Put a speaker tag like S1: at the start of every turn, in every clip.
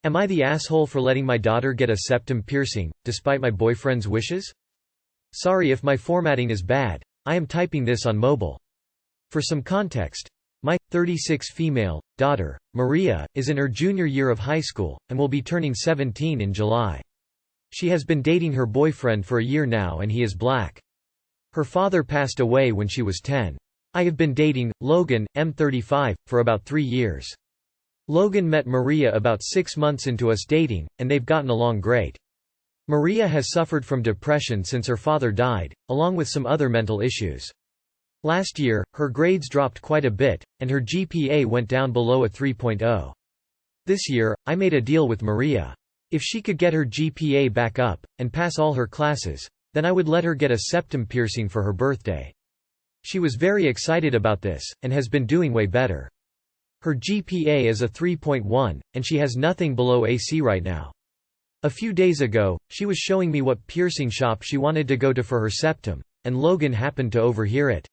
S1: Am I the asshole for letting my daughter get a septum piercing, despite my boyfriend's wishes? Sorry if my formatting is bad, I am typing this on mobile. For some context, my 36 female daughter, Maria, is in her junior year of high school, and will be turning 17 in July. She has been dating her boyfriend for a year now and he is black. Her father passed away when she was 10. I have been dating Logan, M35, for about 3 years. Logan met Maria about 6 months into us dating, and they've gotten along great. Maria has suffered from depression since her father died, along with some other mental issues. Last year, her grades dropped quite a bit, and her GPA went down below a 3.0. This year, I made a deal with Maria. If she could get her GPA back up, and pass all her classes, then I would let her get a septum piercing for her birthday. She was very excited about this, and has been doing way better. Her GPA is a 3.1, and she has nothing below AC right now. A few days ago, she was showing me what piercing shop she wanted to go to for her septum, and Logan happened to overhear it.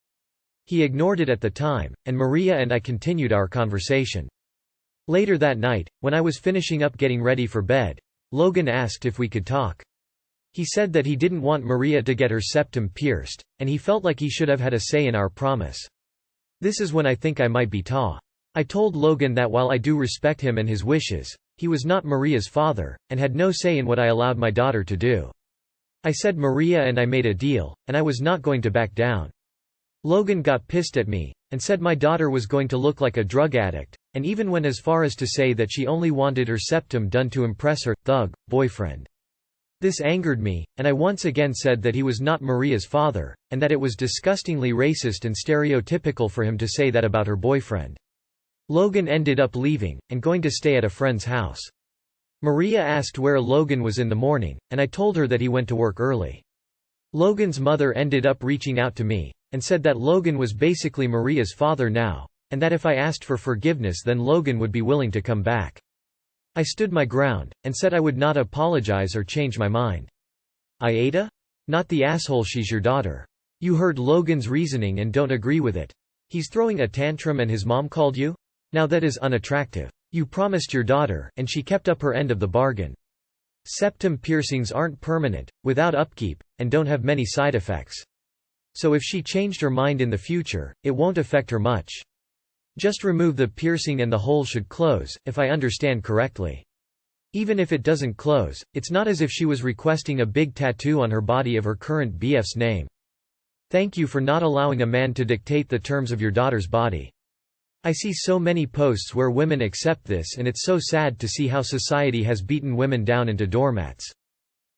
S1: He ignored it at the time, and Maria and I continued our conversation. Later that night, when I was finishing up getting ready for bed, Logan asked if we could talk. He said that he didn't want Maria to get her septum pierced, and he felt like he should have had a say in our promise. This is when I think I might be ta. I told Logan that while I do respect him and his wishes, he was not Maria's father, and had no say in what I allowed my daughter to do. I said Maria and I made a deal, and I was not going to back down. Logan got pissed at me, and said my daughter was going to look like a drug addict, and even went as far as to say that she only wanted her septum done to impress her thug boyfriend. This angered me, and I once again said that he was not Maria's father, and that it was disgustingly racist and stereotypical for him to say that about her boyfriend. Logan ended up leaving, and going to stay at a friend's house. Maria asked where Logan was in the morning, and I told her that he went to work early. Logan's mother ended up reaching out to me, and said that Logan was basically Maria's father now, and that if I asked for forgiveness then Logan would be willing to come back. I stood my ground, and said I would not apologize or change my mind. AITA? Not the asshole, she's your daughter. You heard Logan's reasoning and don't agree with it. He's throwing a tantrum and his mom called you? Now that is unattractive. You promised your daughter, and she kept up her end of the bargain. Septum piercings aren't permanent, without upkeep, and don't have many side effects. So if she changed her mind in the future, it won't affect her much. Just remove the piercing and the hole should close, if I understand correctly. Even if it doesn't close, it's not as if she was requesting a big tattoo on her body of her current BF's name. Thank you for not allowing a man to dictate the terms of your daughter's body. I see so many posts where women accept this, and it's so sad to see how society has beaten women down into doormats.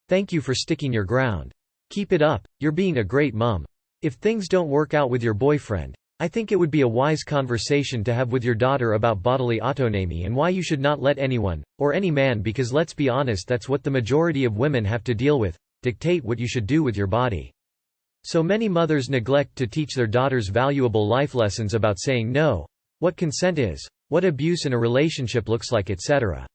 S1: Thank you for sticking your ground. Keep it up, you're being a great mom. If things don't work out with your boyfriend, I think it would be a wise conversation to have with your daughter about bodily autonomy and why you should not let anyone, or any man, because let's be honest, that's what the majority of women have to deal with, dictate what you should do with your body. So many mothers neglect to teach their daughters valuable life lessons about saying no, what consent is, what abuse in a relationship looks like, etc.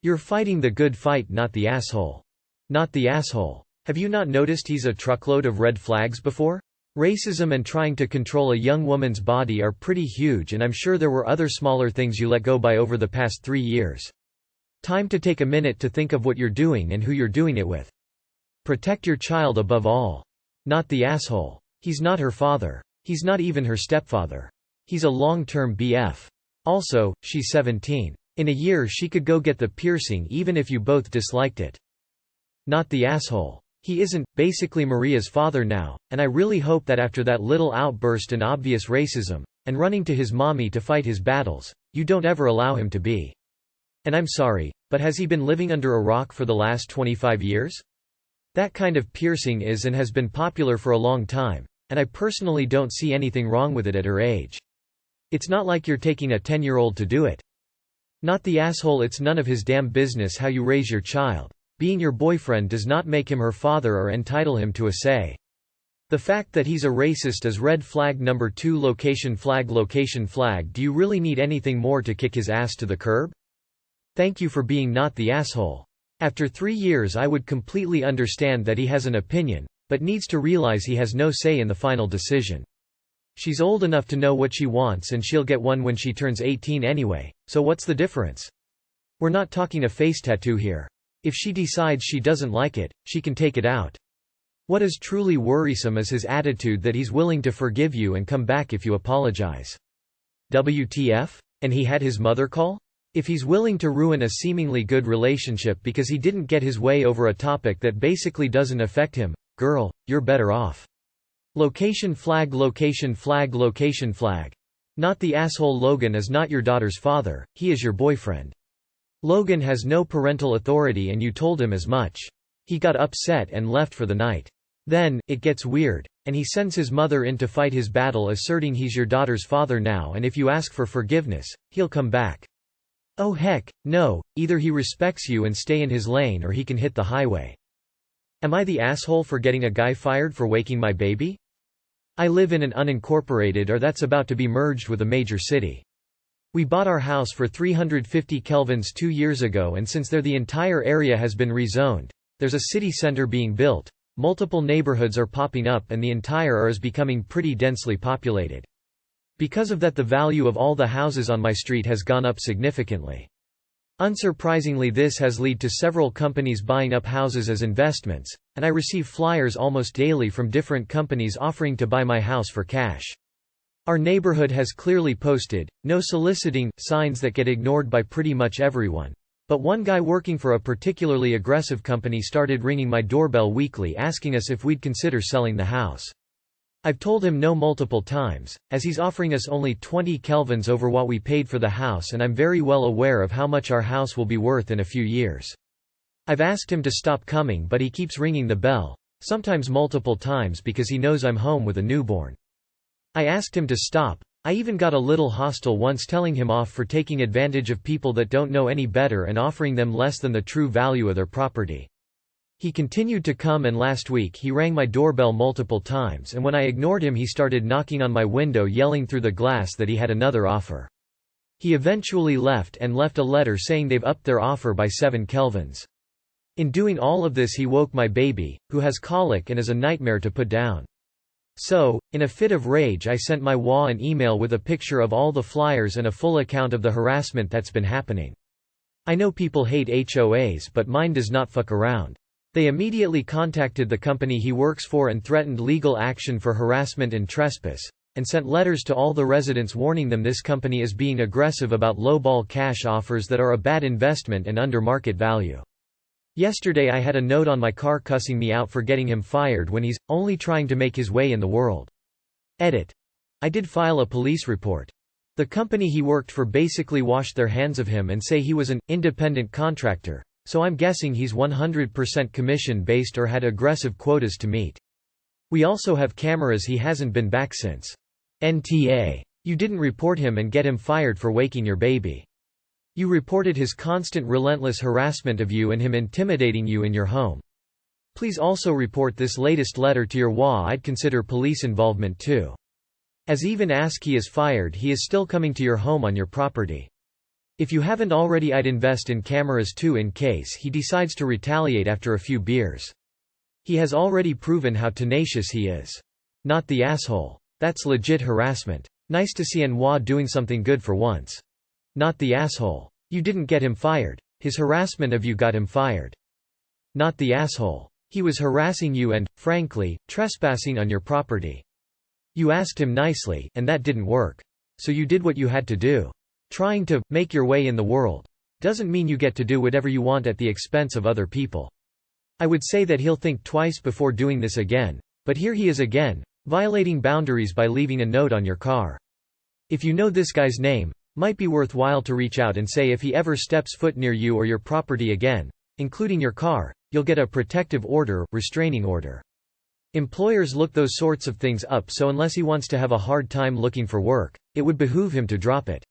S1: You're fighting the good fight, not the asshole. Not the asshole. Have you not noticed he's a truckload of red flags before? Racism and trying to control a young woman's body are pretty huge, and I'm sure there were other smaller things you let go by over the past 3 years. Time to take a minute to think of what you're doing and who you're doing it with. Protect your child above all. Not the asshole. He's not her father. He's not even her stepfather. He's a long-term BF. Also, she's 17. In a year she could go get the piercing even if you both disliked it. Not the asshole. He isn't, basically Maria's father now, and I really hope that after that little outburst and obvious racism, and running to his mommy to fight his battles, you don't ever allow him to be. And I'm sorry, but has he been living under a rock for the last 25 years? That kind of piercing is and has been popular for a long time, and I personally don't see anything wrong with it at her age. It's not like you're taking a 10-year-old to do it. Not the asshole. It's none of his damn business how you raise your child. Being your boyfriend does not make him her father or entitle him to a say. The fact that he's a racist is red flag number 2. Location flag. Location flag. Do you really need anything more to kick his ass to the curb? Thank you for being not the asshole. After 3 years I would completely understand that he has an opinion, but needs to realize he has no say in the final decision. She's old enough to know what she wants and she'll get one when she turns 18 anyway, so what's the difference? We're not talking a face tattoo here. If she decides she doesn't like it, she can take it out. What is truly worrisome is his attitude that he's willing to forgive you and come back if you apologize. WTF? And he had his mother call? If he's willing to ruin a seemingly good relationship because he didn't get his way over a topic that basically doesn't affect him, girl, you're better off. Location flag, location flag, location flag. Not the asshole. Logan is not your daughter's father, he is your boyfriend. Logan has no parental authority and you told him as much. He got upset and left for the night. Then, it gets weird, and he sends his mother in to fight his battle asserting he's your daughter's father now, and if you ask for forgiveness, he'll come back. Oh heck, no, either he respects you and stay in his lane or he can hit the highway. Am I the asshole for getting a guy fired for waking my baby? I live in an unincorporated or that's about to be merged with a major city. We bought our house for 350 kelvins 2 years ago and since there the entire area has been rezoned. There's a city center being built, multiple neighborhoods are popping up and the entire area is becoming pretty densely populated. Because of that the value of all the houses on my street has gone up significantly. Unsurprisingly this has led to several companies buying up houses as investments, and I receive flyers almost daily from different companies offering to buy my house for cash. Our neighborhood has clearly posted, "No soliciting," signs that get ignored by pretty much everyone. But one guy working for a particularly aggressive company started ringing my doorbell weekly asking us if we'd consider selling the house. I've told him no multiple times, as he's offering us only 20 kelvins over what we paid for the house and I'm very well aware of how much our house will be worth in a few years. I've asked him to stop coming but he keeps ringing the bell, sometimes multiple times because he knows I'm home with a newborn. I asked him to stop. I even got a little hostile once telling him off for taking advantage of people that don't know any better and offering them less than the true value of their property. He continued to come and last week he rang my doorbell multiple times and when I ignored him he started knocking on my window yelling through the glass that he had another offer. He eventually left and left a letter saying they've upped their offer by 7 kelvins. In doing all of this he woke my baby, who has colic and is a nightmare to put down. So, in a fit of rage I sent my WA an email with a picture of all the flyers and a full account of the harassment that's been happening. I know people hate HOAs but mine does not fuck around. They immediately contacted the company he works for and threatened legal action for harassment and trespass, and sent letters to all the residents warning them this company is being aggressive about lowball cash offers that are a bad investment and under market value. Yesterday I had a note on my car cussing me out for getting him fired when he's only trying to make his way in the world. Edit. I did file a police report. The company he worked for basically washed their hands of him and say he was an independent contractor. So I'm guessing he's 100% commission-based or had aggressive quotas to meet. We also have cameras he hasn't been back since. NTA. You didn't report him and get him fired for waking your baby. You reported his constant relentless harassment of you and him intimidating you in your home. Please also report this latest letter to your WA. I'd consider police involvement too. As even ask he is fired he is still coming to your home on your property. If you haven't already I'd invest in cameras too in case he decides to retaliate after a few beers. He has already proven how tenacious he is. Not the asshole. That's legit harassment. Nice to see NWA doing something good for once. Not the asshole. You didn't get him fired. His harassment of you got him fired. Not the asshole. He was harassing you and, frankly, trespassing on your property. You asked him nicely, and that didn't work. So you did what you had to do. Trying to make your way in the world doesn't mean you get to do whatever you want at the expense of other people. I would say that he'll think twice before doing this again, but here he is again, violating boundaries by leaving a note on your car. If you know this guy's name, might be worthwhile to reach out and say if he ever steps foot near you or your property again, including your car, you'll get a protective order, restraining order. Employers look those sorts of things up, so unless he wants to have a hard time looking for work, it would behoove him to drop it.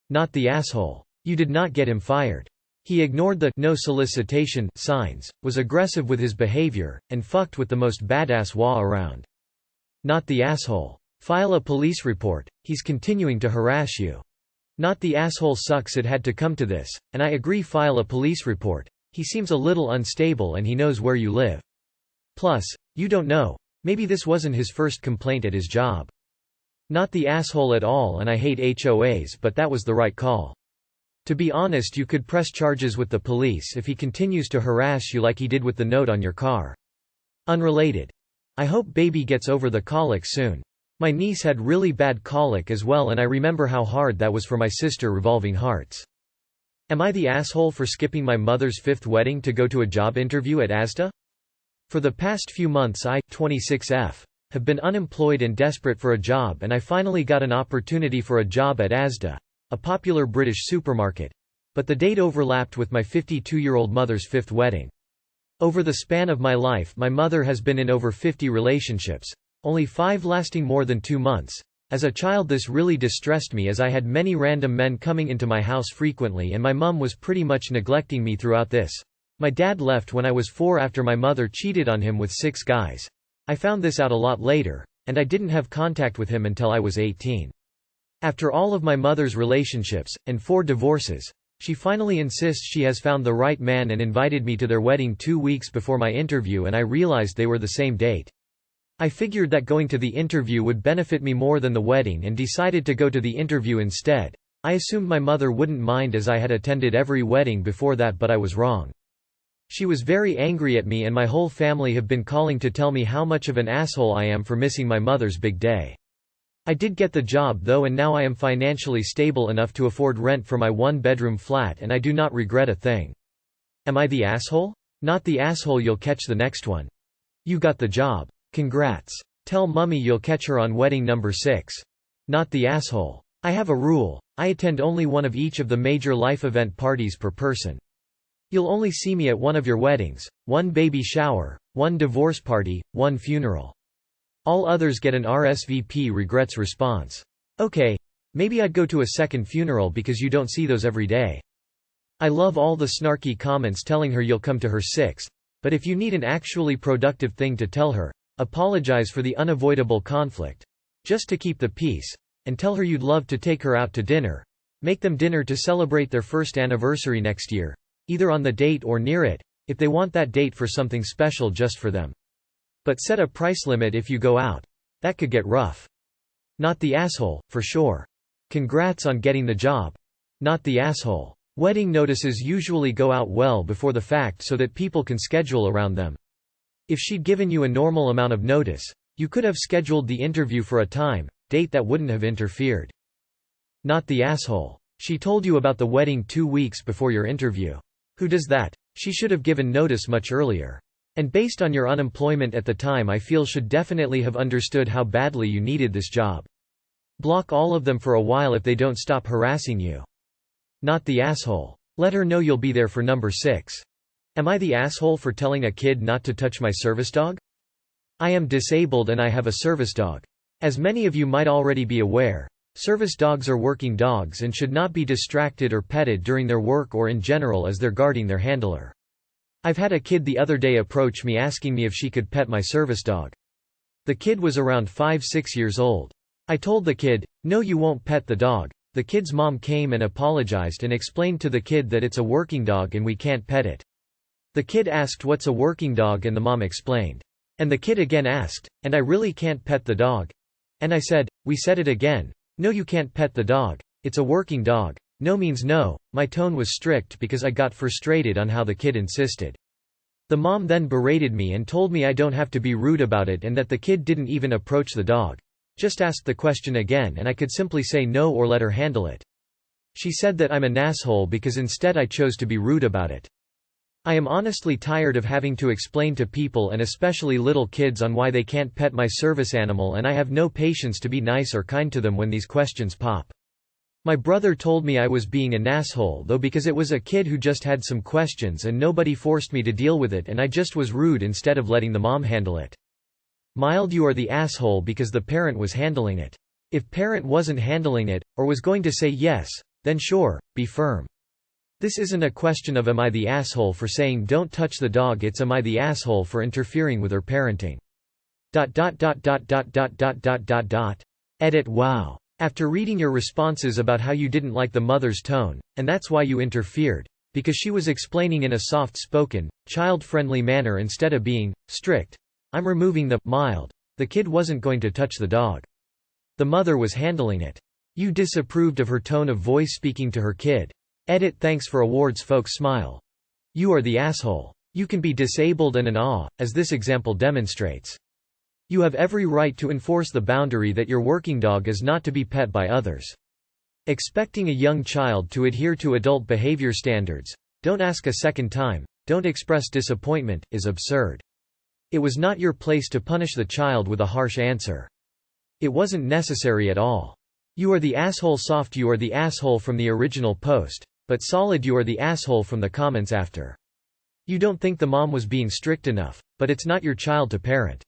S1: Not the asshole. You did not get him fired. He ignored the "no solicitation" signs, was aggressive with his behavior, and fucked with the most badass WA around. Not the asshole. File a police report, he's continuing to harass you. Not the asshole. Sucks it had to come to this, and I agree, file a police report. He seems a little unstable and he knows where you live. Plus, you don't know, maybe this wasn't his first complaint at his job. Not the asshole at all, and I hate HOAs but that was the right call. To be honest, you could press charges with the police if he continues to harass you like he did with the note on your car. Unrelated. I hope baby gets over the colic soon. My niece had really bad colic as well, and I remember how hard that was for my sister. Revolving hearts. Am I the asshole for skipping my mother's 5th wedding to go to a job interview at AITA? For the past few months I, 26F, have been unemployed and desperate for a job, and I finally got an opportunity for a job at ASDA, a popular British supermarket. But the date overlapped with my 52-year-old mother's 5th wedding. Over the span of my life, my mother has been in over 50 relationships, only 5 lasting more than 2 months. As a child, this really distressed me, as I had many random men coming into my house frequently, and my mum was pretty much neglecting me throughout this. My dad left when I was 4 after my mother cheated on him with 6 guys. I found this out a lot later, and I didn't have contact with him until I was 18. After all of my mother's relationships, and 4 divorces, she finally insists she has found the right man and invited me to their wedding 2 weeks before my interview, and I realized they were the same date. I figured that going to the interview would benefit me more than the wedding and decided to go to the interview instead. I assumed my mother wouldn't mind as I had attended every wedding before that, but I was wrong. She was very angry at me, and my whole family have been calling to tell me how much of an asshole I am for missing my mother's big day. I did get the job though, and now I am financially stable enough to afford rent for my 1-bedroom flat, and I do not regret a thing. Am I the asshole? Not the asshole. You'll catch the next one. You got the job. Congrats. Tell mummy you'll catch her on wedding number 6. Not the asshole. I have a rule. I attend only one of each of the major life event parties per person. You'll only see me at one of your weddings, 1 baby shower, 1 divorce party, 1 funeral. All others get an RSVP regrets response. Okay, maybe I'd go to a 2nd funeral because you don't see those every day. I love all the snarky comments telling her you'll come to her 6th, but if you need an actually productive thing to tell her, apologize for the unavoidable conflict, just to keep the peace, and tell her you'd love to take her out to dinner. Make them dinner to celebrate their 1st anniversary next year, either on the date or near it, if they want that date for something special just for them. But set a price limit if you go out. That could get rough. Not the asshole, for sure. Congrats on getting the job. Not the asshole. Wedding notices usually go out well before the fact so that people can schedule around them. If she'd given you a normal amount of notice, you could have scheduled the interview for a date that wouldn't have interfered. Not the asshole. She told you about the wedding 2 weeks before your interview. Who does that? She should have given notice much earlier. And based on your unemployment at the time, I feel should definitely have understood how badly you needed this job. Block all of them for a while if they don't stop harassing you. Not the asshole. Let her know you'll be there for number 6. Am I the asshole for telling a kid not to touch my service dog? I am disabled and I have a service dog. As many of you might already be aware, service dogs are working dogs and should not be distracted or petted during their work or in general as they're guarding their handler. I've had a kid the other day approach me asking me if she could pet my service dog. The kid was around 5-6 years old. I told the kid, "No, you won't pet the dog." The kid's mom came and apologized and explained to the kid that it's a working dog and we can't pet it. The kid asked what's a working dog and the mom explained. And the kid again asked, "And I really can't pet the dog?" And I said, "We said it again. No, you can't pet the dog. It's a working dog. No means no." My tone was strict because I got frustrated on how the kid insisted. The mom then berated me and told me I don't have to be rude about it and that the kid didn't even approach the dog. Just asked the question again and I could simply say no or let her handle it. She said that I'm an asshole because instead I chose to be rude about it. I am honestly tired of having to explain to people and especially little kids on why they can't pet my service animal, and I have no patience to be nice or kind to them when these questions pop. My brother told me I was being an asshole though because it was a kid who just had some questions and nobody forced me to deal with it and I just was rude instead of letting the mom handle it. Mild, you are the asshole because the parent was handling it. If parent wasn't handling it, or was going to say yes, then sure, be firm. This isn't a question of am I the asshole for saying don't touch the dog, it's am I the asshole for interfering with her parenting. Edit. Wow. After reading your responses about how you didn't like the mother's tone, and that's why you interfered, because she was explaining in a soft-spoken, child-friendly manner instead of being strict, I'm removing the mild. The kid wasn't going to touch the dog. The mother was handling it. You disapproved of her tone of voice speaking to her kid. Edit. Thanks for awards folks. Smile. You are the asshole. You can be disabled and an awe, as this example demonstrates. You have every right to enforce the boundary that your working dog is not to be pet by others. Expecting a young child to adhere to adult behavior standards, don't ask a second time, don't express disappointment, is absurd. It was not your place to punish the child with a harsh answer. It wasn't necessary at all. You are the asshole. Soft. You are the asshole from the original post, but solid. You are the asshole from the comments after. You don't think the mom was being strict enough, but it's not your child to parent.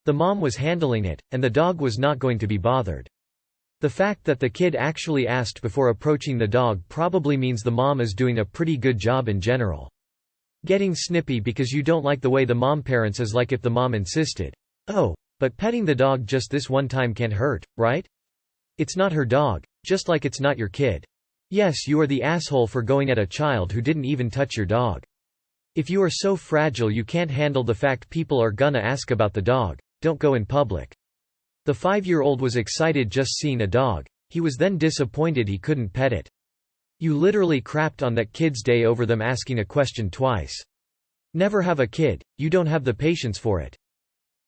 S1: The mom was handling it, and the dog was not going to be bothered. The fact that the kid actually asked before approaching the dog probably means the mom is doing a pretty good job in general. Getting snippy because you don't like the way the mom parents is like if the mom insisted, "Oh, but petting the dog just this one time can't hurt, right?" It's not her dog, just like it's not your kid. Yes, you are the asshole for going at a child who didn't even touch your dog. If you are so fragile you can't handle the fact people are gonna ask about the dog, don't go in public. The 5-year-old was excited just seeing a dog, he was then disappointed he couldn't pet it. You literally crapped on that kid's day over them asking a question twice. Never have a kid, you don't have the patience for it.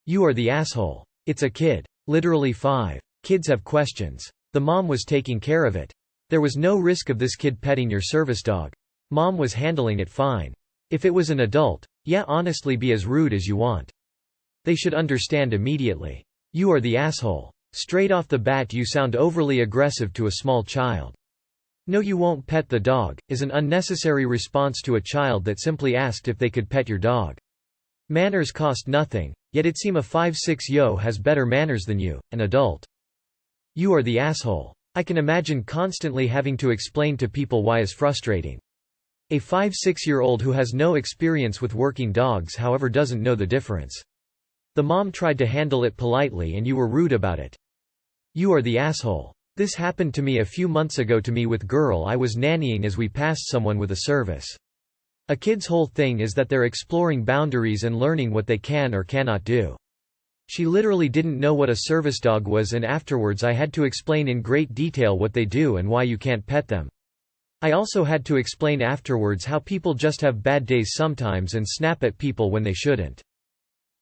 S1: You are the asshole. It's a kid. Literally 5. Kids have questions. The mom was taking care of it. There was no risk of this kid petting your service dog. Mom was handling it fine. If it was an adult, yeah, honestly be as rude as you want. They should understand immediately. You are the asshole. Straight off the bat you sound overly aggressive to a small child. "No, you won't pet the dog," is an unnecessary response to a child that simply asked if they could pet your dog. Manners cost nothing, yet it seems a 5-6-yo has better manners than you, an adult. You are the asshole. I can imagine constantly having to explain to people why is frustrating. A 5-6-year-old who has no experience with working dogs however doesn't know the difference. The mom tried to handle it politely and you were rude about it. You are the asshole. This happened to me a few months ago to me with girl I was nannying as we passed someone with a service. A kid's whole thing is that they're exploring boundaries and learning what they can or cannot do. She literally didn't know what a service dog was and afterwards I had to explain in great detail what they do and why you can't pet them. I also had to explain afterwards how people just have bad days sometimes and snap at people when they shouldn't.